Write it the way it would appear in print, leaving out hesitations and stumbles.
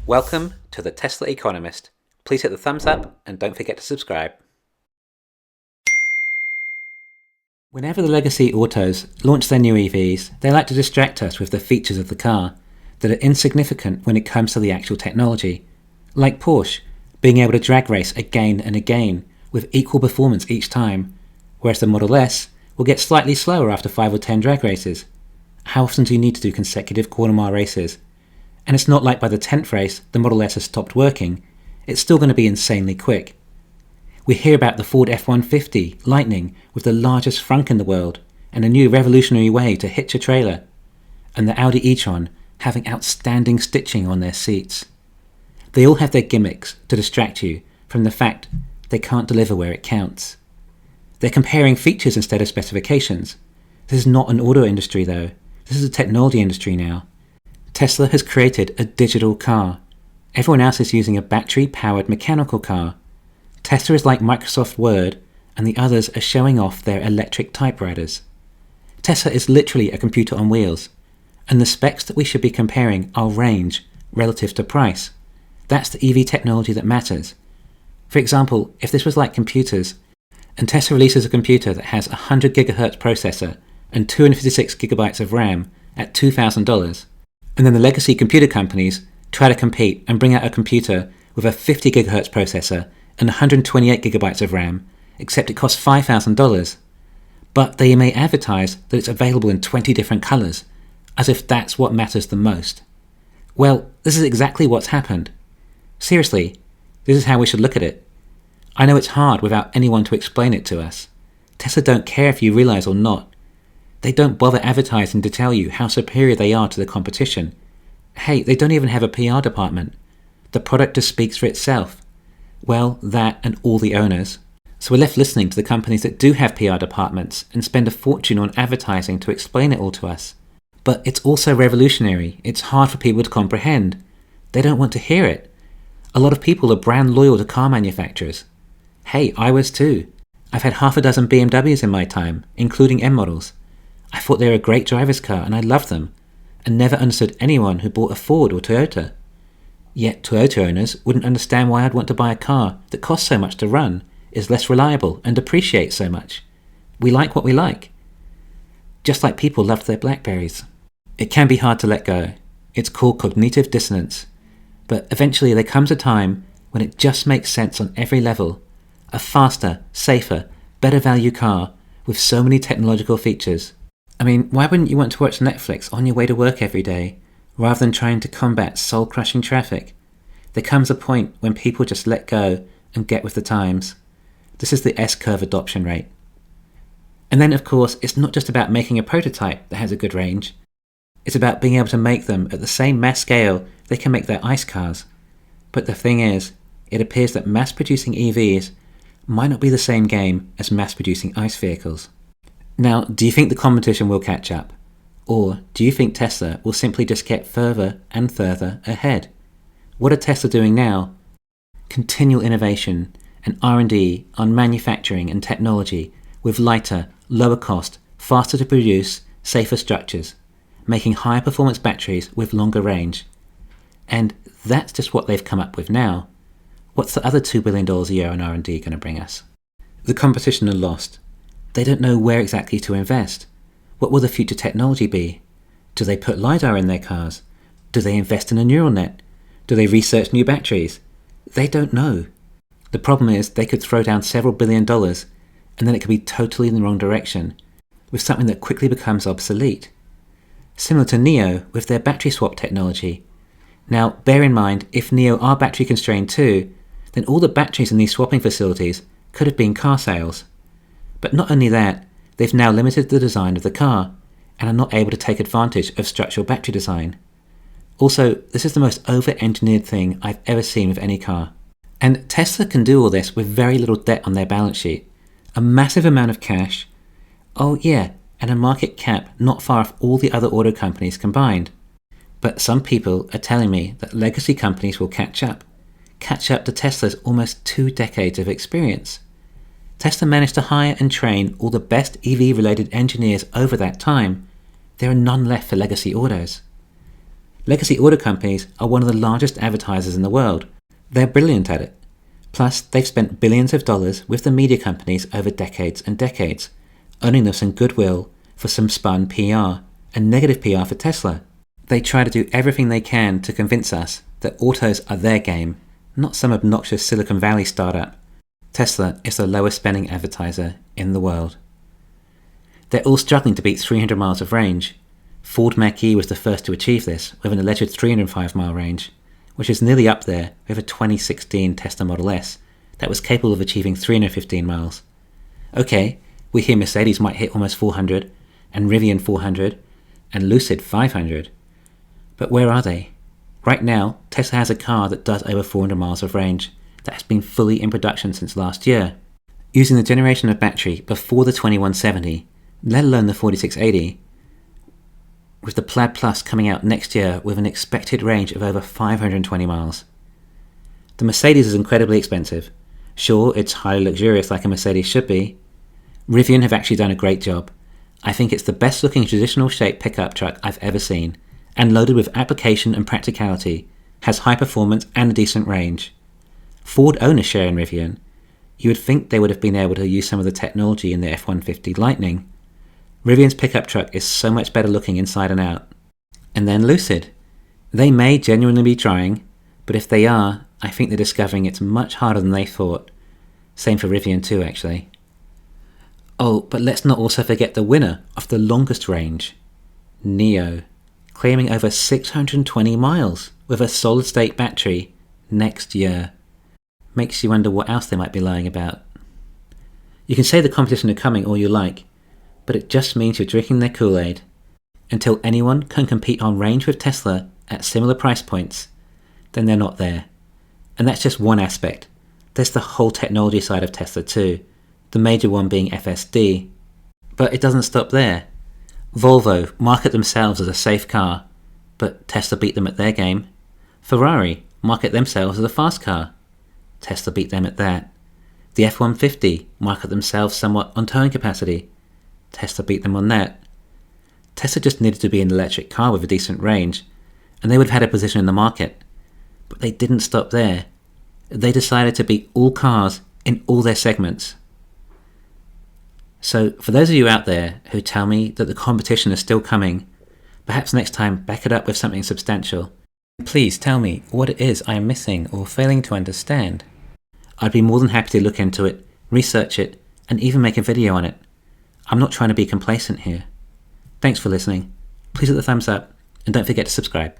Welcome to the Tesla Economist. Please hit the thumbs up and don't forget to subscribe. Whenever the legacy autos launch their new EVs, they like to distract us with the features of the car that are insignificant when it comes to the actual technology. Like Porsche, being able to drag race again and again with equal performance each time, whereas the Model S will get slightly slower after 5 or 10 drag races. How often do you need to do consecutive quarter mile races? And it's not like by the 10th race the Model S has stopped working, it's still going to be insanely quick. We hear about the Ford F-150 Lightning with the largest frunk in the world and a new revolutionary way to hitch a trailer, and the Audi e-tron having outstanding stitching on their seats. They all have their gimmicks to distract you from the fact they can't deliver where it counts. They're comparing features instead of specifications. This is not an auto industry though, this is a technology industry now. Tesla has created a digital car. Everyone else is using a battery-powered mechanical car. Tesla is like Microsoft Word, and the others are showing off their electric typewriters. Tesla is literally a computer on wheels, and the specs that we should be comparing are range relative to price. That's the EV technology that matters. For example, if this was like computers, and Tesla releases a computer that has a 100 GHz processor and 256 GB of RAM at $2,000, and then the legacy computer companies try to compete and bring out a computer with a 50 GHz processor and 128 GB of RAM, except it costs $5,000. But they may advertise that it's available in 20 different colours, as if that's what matters the most. Well, this is exactly what's happened. Seriously, this is how we should look at it. I know it's hard without anyone to explain it to us. Tesla don't care if you realise or not. They don't bother advertising to tell you how superior they are to the competition. Hey, they don't even have a PR department. The product just speaks for itself. Well, that and all the owners. So we're left listening to the companies that do have PR departments and spend a fortune on advertising to explain it all to us. But it's also revolutionary. It's hard for people to comprehend. They don't want to hear it. A lot of people are brand loyal to car manufacturers. Hey, I was too. I've had half a dozen BMWs in my time, including M models. I thought they were a great driver's car and I loved them, and never understood anyone who bought a Ford or Toyota. Yet Toyota owners wouldn't understand why I'd want to buy a car that costs so much to run, is less reliable and depreciates so much. We like what we like. Just like people loved their Blackberries. It can be hard to let go. It's called cognitive dissonance. But eventually there comes a time when it just makes sense on every level. A faster, safer, better value car with so many technological features. I mean, why wouldn't you want to watch Netflix on your way to work every day, rather than trying to combat soul-crushing traffic? There comes a point when people just let go and get with the times. This is the S-curve adoption rate. And then, of course, it's not just about making a prototype that has a good range. It's about being able to make them at the same mass scale they can make their ICE cars. But the thing is, it appears that mass-producing EVs might not be the same game as mass-producing ICE vehicles. Now, do you think the competition will catch up? Or do you think Tesla will simply just get further and further ahead? What are Tesla doing now? Continual innovation and R&D on manufacturing and technology with lighter, lower cost, faster to produce, safer structures, making higher performance batteries with longer range. And that's just what they've come up with now. What's the other $2 billion a year on R&D going to bring us? The competition are lost. They don't know where exactly to invest. What will the future technology be? Do they put LiDAR in their cars? Do they invest in a neural net? Do they research new batteries? They don't know. The problem is they could throw down several $1 billion and then it could be totally in the wrong direction, with something that quickly becomes obsolete. Similar to NIO with their battery swap technology. Now, bear in mind, if NIO are battery constrained too, then all the batteries in these swapping facilities could have been car sales. But not only that, they've now limited the design of the car and are not able to take advantage of structural battery design. Also, this is the most over-engineered thing I've ever seen with any car. And Tesla can do all this with very little debt on their balance sheet, a massive amount of cash, oh yeah, and a market cap not far off all the other auto companies combined. But some people are telling me that legacy companies will catch up to Tesla's almost 2 decades of experience. Tesla managed to hire and train all the best EV-related engineers over that time. There are none left for legacy autos. Legacy auto companies are one of the largest advertisers in the world. They're brilliant at it. Plus, they've spent billions of dollars with the media companies over decades and decades, earning them some goodwill for some spun PR and negative PR for Tesla. They try to do everything they can to convince us that autos are their game, not some obnoxious Silicon Valley startup. Tesla is the lowest spending advertiser in the world. They're all struggling to beat 300 miles of range. Ford Mach-E was the first to achieve this with an alleged 305 mile range, which is nearly up there with a 2016 Tesla Model S that was capable of achieving 315 miles. Okay, we hear Mercedes might hit almost 400, and Rivian 400, and Lucid 500. But where are they? Right now, Tesla has a car that does over 400 miles of range that has been fully in production since last year. Using the generation of battery before the 2170, let alone the 4680, with the Plaid Plus coming out next year with an expected range of over 520 miles. The Mercedes is incredibly expensive. Sure, it's highly luxurious like a Mercedes should be. Rivian have actually done a great job. I think it's the best looking traditional shaped pickup truck I've ever seen, and loaded with application and practicality, has high performance and a decent range. Ford own a share in Rivian. You would think they would have been able to use some of the technology in the F-150 Lightning. Rivian's pickup truck is so much better looking inside and out. And then Lucid. They may genuinely be trying, but if they are, I think they're discovering it's much harder than they thought. Same for Rivian too, actually. Oh, but let's not also forget the winner of the longest range, NIO, claiming over 620 miles with a solid-state battery next year. Makes you wonder what else they might be lying about. You can say the competition are coming all you like, but it just means you're drinking their Kool-Aid. Until anyone can compete on range with Tesla at similar price points, then they're not there. And that's just one aspect. There's the whole technology side of Tesla too, the major one being FSD. But it doesn't stop there. Volvo market themselves as a safe car, but Tesla beat them at their game. Ferrari market themselves as a fast car. Tesla beat them at that. The F-150 market themselves somewhat on towing capacity. Tesla beat them on that. Tesla just needed to be an electric car with a decent range, and they would have had a position in the market. But they didn't stop there. They decided to beat all cars in all their segments. So for those of you out there who tell me that the competition is still coming, perhaps next time back it up with something substantial. Please tell me what it is I am missing or failing to understand. I'd be more than happy to look into it, research it, and even make a video on it. I'm not trying to be complacent here. Thanks for listening. Please hit the thumbs up and don't forget to subscribe.